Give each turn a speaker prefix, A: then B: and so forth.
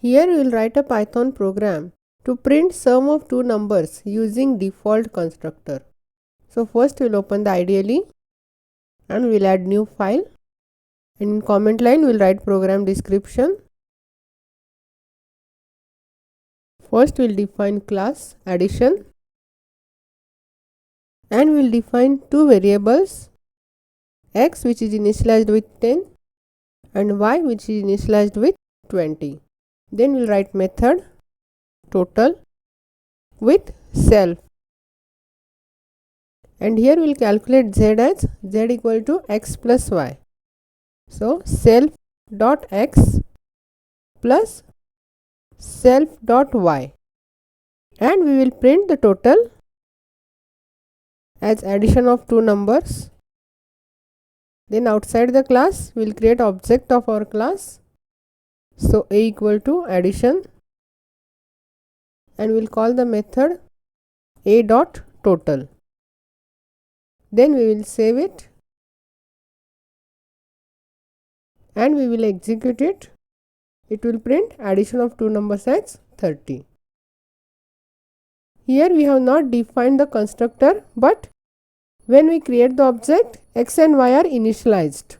A: Here we will write a Python program to print sum of two numbers using default constructor. So first we will open the IDE and we will add new file. In comment line we will write program description. First we will define class addition and we will define two variables, x which is initialized with 10 and y which is initialized with 20. Then we will write method total with self, and here we will calculate z as z equal to x plus y. So self dot x plus self dot y, and we will print the total as addition of two numbers. Then outside the class we will create object of our class. So a equal to addition, and we will call the method a dot total. Then we will save it and we will execute it. It will print addition of two numbers as 30. Here we have not defined the constructor, but when we create the object, x and y are initialized.